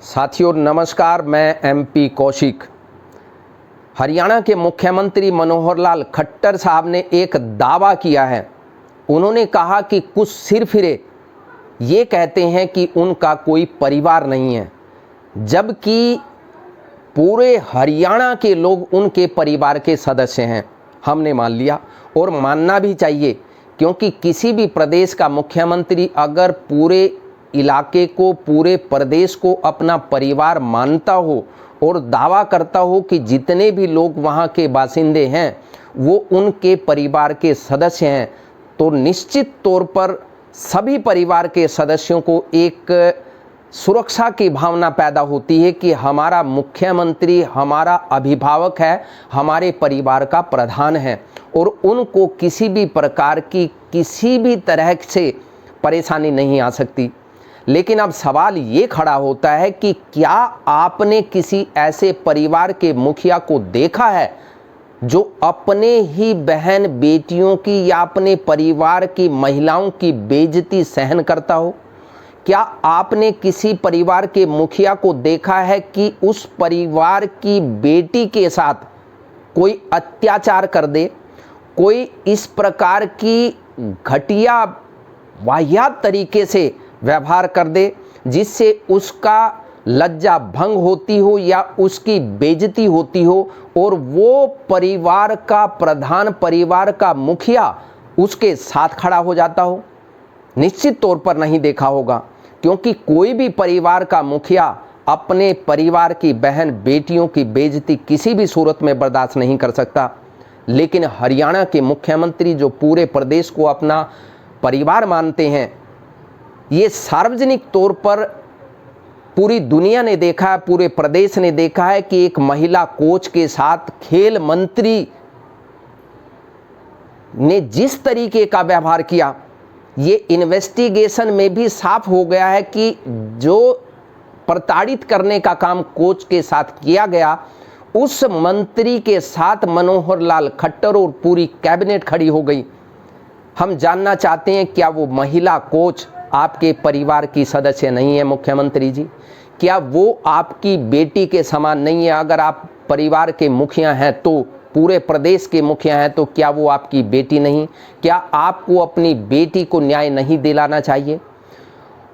साथियों नमस्कार, मैं एमपी कौशिक। हरियाणा के मुख्यमंत्री मनोहर लाल खट्टर साहब ने एक दावा किया है। उन्होंने कहा कि कुछ सिरफिरे ये कहते हैं कि उनका कोई परिवार नहीं है, जबकि पूरे हरियाणा के लोग उनके परिवार के सदस्य हैं। हमने मान लिया और मानना भी चाहिए, क्योंकि किसी भी प्रदेश का मुख्यमंत्री अगर पूरे इलाके को, पूरे प्रदेश को अपना परिवार मानता हो और दावा करता हो कि जितने भी लोग वहाँ के बासिंदे हैं वो उनके परिवार के सदस्य हैं, तो निश्चित तौर पर सभी परिवार के सदस्यों को एक सुरक्षा की भावना पैदा होती है कि हमारा मुख्यमंत्री हमारा अभिभावक है, हमारे परिवार का प्रधान है और उनको किसी भी प्रकार की किसी भी तरह से परेशानी नहीं आ सकती। लेकिन अब सवाल ये खड़ा होता है कि क्या आपने किसी ऐसे परिवार के मुखिया को देखा है जो अपने ही बहन बेटियों की या अपने परिवार की महिलाओं की बेइज्जती सहन करता हो? क्या आपने किसी परिवार के मुखिया को देखा है कि उस परिवार की बेटी के साथ कोई अत्याचार कर दे, कोई इस प्रकार की घटिया वाहियात तरीके से व्यवहार कर दे जिससे उसका लज्जा भंग होती हो या उसकी बेइज्जती होती हो और वो परिवार का प्रधान, परिवार का मुखिया उसके साथ खड़ा हो जाता हो? निश्चित तौर पर नहीं देखा होगा, क्योंकि कोई भी परिवार का मुखिया अपने परिवार की बहन बेटियों की बेइज्जती किसी भी सूरत में बर्दाश्त नहीं कर सकता। लेकिन हरियाणा के मुख्यमंत्री जो पूरे प्रदेश को अपना परिवार मानते हैं, ये सार्वजनिक तौर पर पूरी दुनिया ने देखा है, पूरे प्रदेश ने देखा है कि एक महिला कोच के साथ खेल मंत्री ने जिस तरीके का व्यवहार किया, ये इन्वेस्टिगेशन में भी साफ हो गया है कि जो प्रताड़ित करने का काम कोच के साथ किया गया, उस मंत्री के साथ मनोहर लाल खट्टर और पूरी कैबिनेट खड़ी हो गई। हम जानना चाहते हैं, क्या वो महिला कोच आपके परिवार की सदस्य नहीं है मुख्यमंत्री जी? क्या वो आपकी बेटी के समान नहीं है? अगर आप परिवार के मुखिया हैं, तो पूरे प्रदेश के मुखिया हैं, तो क्या वो आपकी बेटी नहीं? क्या आपको अपनी बेटी को न्याय नहीं दिलाना चाहिए?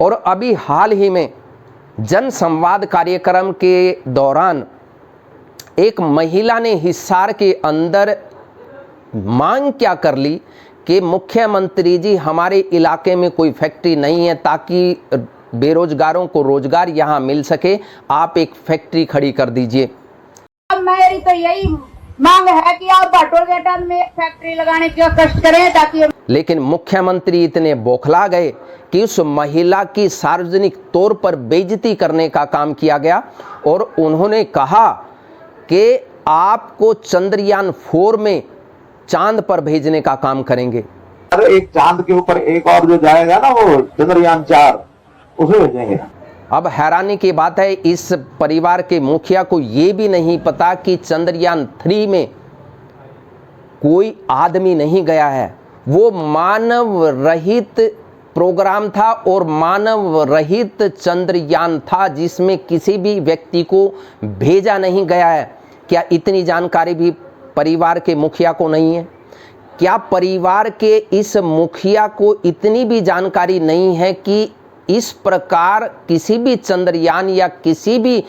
और अभी हाल ही में जन संवाद कार्यक्रम के दौरान एक महिला ने हिसार के अंदर मांग क्या कर ली कि मुख्यमंत्री जी, हमारे इलाके में कोई फैक्ट्री नहीं है, ताकि बेरोजगारों को रोजगार यहाँ मिल सके, आप एक फैक्ट्री खड़ी कर दीजिए। मेरी तो यही मांग है कि आप बाटोलगेटन में फैक्ट्री लगाने की कष्ट करें ताकि। लेकिन मुख्यमंत्री इतने बौखला गए कि उस महिला की सार्वजनिक तौर पर बेइज्जती करने का काम किया गया और उन्होंने कहा कि आपको चंद्रयान 4 में चांद पर भेजने का काम करेंगे। अरे एक चांद के ऊपर एक और जो जाएगा ना, वो चंद्रयान 4, उसे भेजेंगे। अब हैरानी की बात है, इस परिवार के मुखिया को ये भी नहीं पता कि चंद्रयान 3 में कोई आदमी नहीं गया है। वो मानव रहित प्रोग्राम था और मानव रहित चंद्रयान था, जिसमें किसी भी व्यक्ति को भेजा नहीं गया है। क्या इतनी जानकारी भी परिवार के मुखिया को नहीं है? क्या परिवार के इस मुखिया को इतनी भी जानकारी नहीं है कि इस प्रकार किसी भी चंद्रयान या किसी भी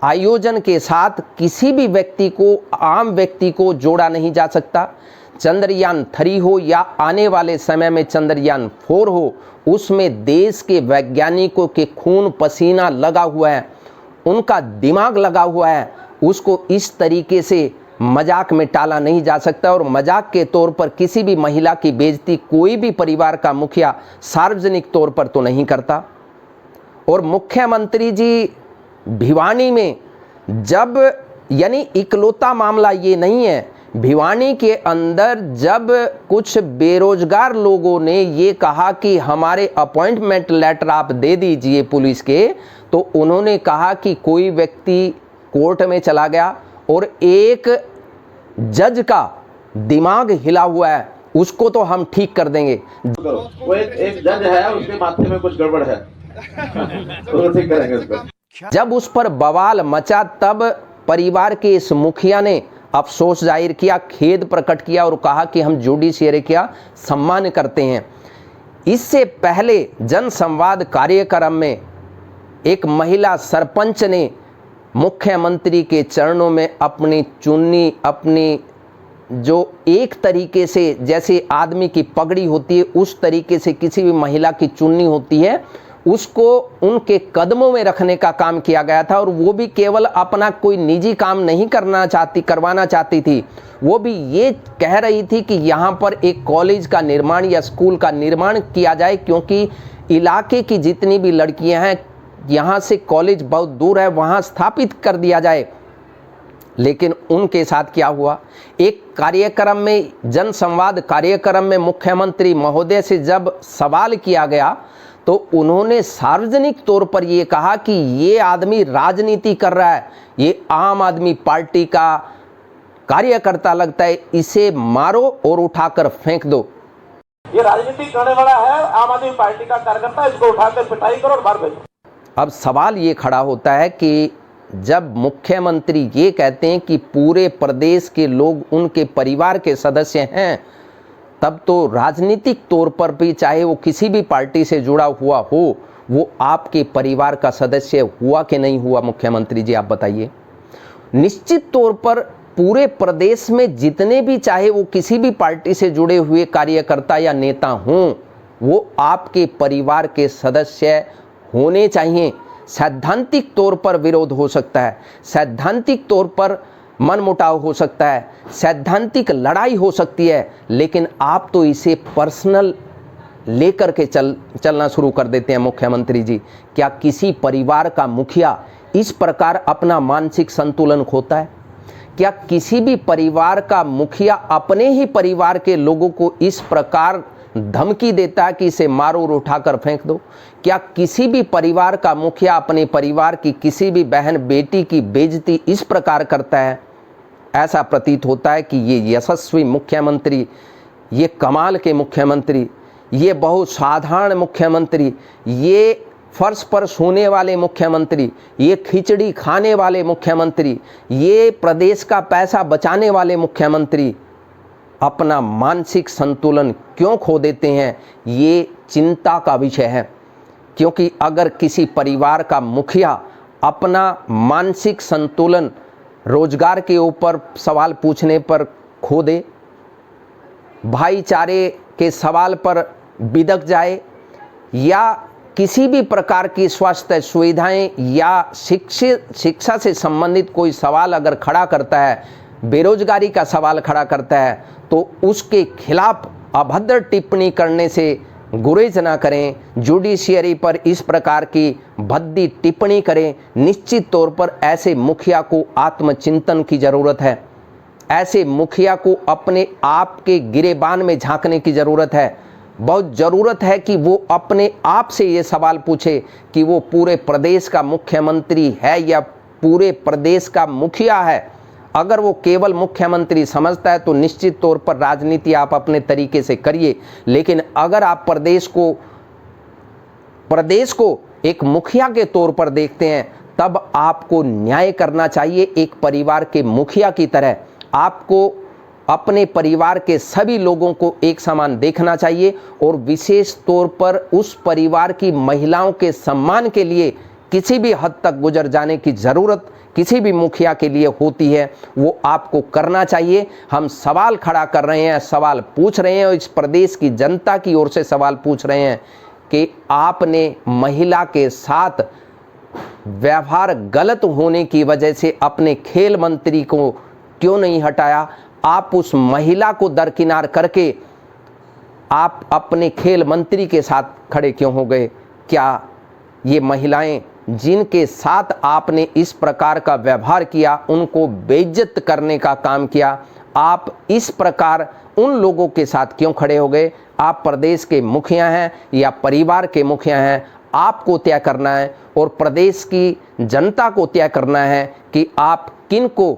आयोजन के साथ किसी भी व्यक्ति को, आम व्यक्ति को जोड़ा नहीं जा सकता? चंद्रयान 3 हो या आने वाले समय में चंद्रयान 4 हो, उसमें देश के वैज्ञानिकों के खून पसीना लगा हुआ है, उनका दिमाग लगा हुआ है। उसको इस तरीके से मजाक में टाला नहीं जा सकता और मजाक के तौर पर किसी भी महिला की बेइज्जती कोई भी परिवार का मुखिया सार्वजनिक तौर पर तो नहीं करता। और मुख्यमंत्री जी भिवानी में जब, यानी इकलौता मामला ये नहीं है, भिवानी के अंदर जब कुछ बेरोजगार लोगों ने ये कहा कि हमारे अपॉइंटमेंट लेटर आप दे दीजिए पुलिस के, तो उन्होंने कहा कि कोई व्यक्ति कोर्ट में चला गया और एक जज का दिमाग हिला हुआ है, उसको तो हम ठीक कर देंगे। वो एक जज है, उसके माथे में कुछ गड़बड़ है, तो ठीक करेंगे उसको। जब उस पर बवाल मचा तब परिवार के इस मुखिया ने अफसोस जाहिर किया, खेद प्रकट किया और कहा कि हम जुडिशियरी का सम्मान करते हैं। इससे पहले जन संवाद कार्यक्रम में एक महिला सरपंच ने मुख्यमंत्री के चरणों में अपनी चुन्नी, अपनी जो एक तरीके से जैसे आदमी की पगड़ी होती है उस तरीके से किसी भी महिला की चुन्नी होती है, उसको उनके कदमों में रखने का काम किया गया था। और वो भी केवल अपना कोई निजी काम नहीं करवाना चाहती थी, वो भी ये कह रही थी कि यहाँ पर एक कॉलेज का निर्माण या स्कूल का निर्माण किया जाए, क्योंकि इलाके की जितनी भी लड़कियां हैं यहाँ से कॉलेज बहुत दूर है, वहाँ स्थापित कर दिया जाए। लेकिन उनके साथ क्या हुआ, एक कार्यक्रम में, जन संवाद कार्यक्रम में मुख्यमंत्री महोदय से जब सवाल किया गया तो उन्होंने सार्वजनिक तौर पर ये कहा कि ये आदमी राजनीति कर रहा है, ये आम आदमी पार्टी का कार्यकर्ता लगता है, इसे मारो और उठाकर फेंक दो। ये राजनीति करने वाला है, आम आदमी पार्टी का कार्यकर्ता, इसको उठाकर पिटाई करो और बाहर भेजो। अब सवाल ये खड़ा होता है कि जब मुख्यमंत्री ये कहते हैं कि पूरे प्रदेश के लोग उनके परिवार के सदस्य हैं, तब तो राजनीतिक तौर पर भी चाहे वो किसी भी पार्टी से जुड़ा हुआ हो, वो आपके परिवार का सदस्य हुआ कि नहीं हुआ? मुख्यमंत्री जी आप बताइए। निश्चित तौर पर पूरे प्रदेश में जितने भी, चाहे वो किसी भी पार्टी से जुड़े हुए कार्यकर्ता या नेता हों, वो आपके परिवार के सदस्य होने चाहिए। सैद्धांतिक तौर पर विरोध हो सकता है, सैद्धांतिक तौर पर मनमुटाव हो सकता है, सैद्धांतिक लड़ाई हो सकती है, लेकिन आप तो इसे पर्सनल लेकर के चलना शुरू कर देते हैं। मुख्यमंत्री जी, क्या किसी परिवार का मुखिया इस प्रकार अपना मानसिक संतुलन खोता है? क्या किसी भी परिवार का मुखिया अपने ही परिवार के लोगों को इस प्रकार धमकी देता है कि इसे मारो और उठाकर फेंक दो? क्या किसी भी परिवार का मुखिया अपने परिवार की किसी भी बहन बेटी की बेइज्जती इस प्रकार करता है? ऐसा प्रतीत होता है कि ये यशस्वी मुख्यमंत्री, ये कमाल के मुख्यमंत्री, ये बहुत साधारण मुख्यमंत्री, ये फर्श पर सोने वाले मुख्यमंत्री, ये खिचड़ी खाने वाले मुख्यमंत्री, ये प्रदेश का पैसा बचाने वाले मुख्यमंत्री अपना मानसिक संतुलन क्यों खो देते हैं? ये चिंता का विषय है। क्योंकि अगर किसी परिवार का मुखिया अपना मानसिक संतुलन रोजगार के ऊपर सवाल पूछने पर खो दे, भाईचारे के सवाल पर बिदक जाए, या किसी भी प्रकार की स्वास्थ्य सुविधाएं या शिक्षा से संबंधित कोई सवाल अगर खड़ा करता है, बेरोजगारी का सवाल खड़ा करता है, तो उसके खिलाफ अभद्र टिप्पणी करने से गुरेज ना करें, जुडिशियरी पर इस प्रकार की भद्दी टिप्पणी करें। निश्चित तौर पर ऐसे मुखिया को आत्मचिंतन की ज़रूरत है, ऐसे मुखिया को अपने आप के गिरेबान में झांकने की ज़रूरत है। बहुत ज़रूरत है कि वो अपने आप से ये सवाल पूछे कि वो पूरे प्रदेश का मुख्यमंत्री है या पूरे प्रदेश का मुखिया है। अगर वो केवल मुख्यमंत्री समझता है तो निश्चित तौर पर राजनीति आप अपने तरीके से करिए, लेकिन अगर आप प्रदेश को एक मुखिया के तौर पर देखते हैं, तब आपको न्याय करना चाहिए। एक परिवार के मुखिया की तरह आपको अपने परिवार के सभी लोगों को एक समान देखना चाहिए, और विशेष तौर पर उस परिवार की महिलाओं के सम्मान के लिए किसी भी हद तक गुजर जाने की ज़रूरत किसी भी मुखिया के लिए होती है, वो आपको करना चाहिए। हम सवाल खड़ा कर रहे हैं, सवाल पूछ रहे हैं, और इस प्रदेश की जनता की ओर से सवाल पूछ रहे हैं कि आपने महिला के साथ व्यवहार गलत होने की वजह से अपने खेल मंत्री को क्यों नहीं हटाया? आप उस महिला को दरकिनार करके आप अपने खेल मंत्री के साथ खड़े क्यों हो गए? क्या ये महिलाएं जिनके साथ आपने इस प्रकार का व्यवहार किया, उनको बेइज्जत करने का काम किया, आप इस प्रकार उन लोगों के साथ क्यों खड़े हो गए? आप प्रदेश के मुखिया हैं या परिवार के मुखिया हैं, आपको तय करना है, और प्रदेश की जनता को तय करना है कि आप किन को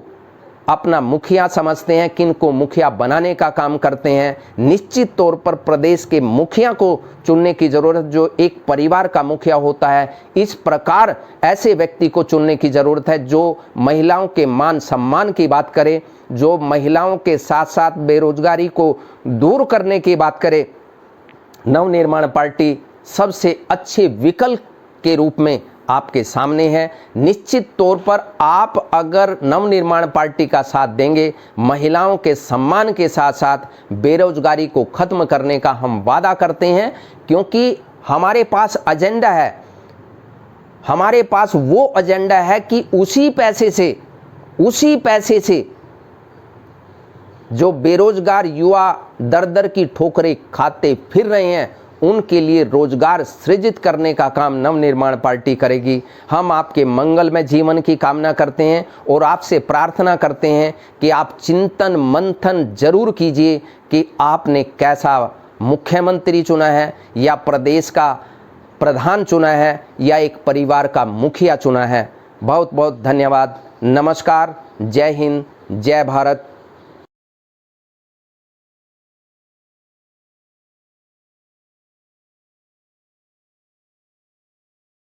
अपना मुखिया समझते हैं, किनको मुखिया बनाने का काम करते हैं। निश्चित तौर पर प्रदेश के मुखिया को चुनने की ज़रूरत, जो एक परिवार का मुखिया होता है, इस प्रकार ऐसे व्यक्ति को चुनने की ज़रूरत है जो महिलाओं के मान सम्मान की बात करे, जो महिलाओं के साथ साथ बेरोजगारी को दूर करने की बात करे। नवनिर्माण पार्टी सबसे अच्छे विकल्प के रूप में आपके सामने है। निश्चित तौर पर आप अगर नवनिर्माण पार्टी का साथ देंगे, महिलाओं के सम्मान के साथ साथ बेरोजगारी को खत्म करने का हम वादा करते हैं, क्योंकि हमारे पास एजेंडा है। हमारे पास वो एजेंडा है कि उसी पैसे से जो बेरोजगार युवा दर दर की ठोकरें खाते फिर रहे हैं, उनके लिए रोजगार सृजित करने का काम नवनिर्माण पार्टी करेगी। हम आपके मंगलमय जीवन की कामना करते हैं और आपसे प्रार्थना करते हैं कि आप चिंतन मंथन जरूर कीजिए कि आपने कैसा मुख्यमंत्री चुना है, या प्रदेश का प्रधान चुना है, या एक परिवार का मुखिया चुना है। बहुत बहुत धन्यवाद। नमस्कार। जय हिंद, जय भारत।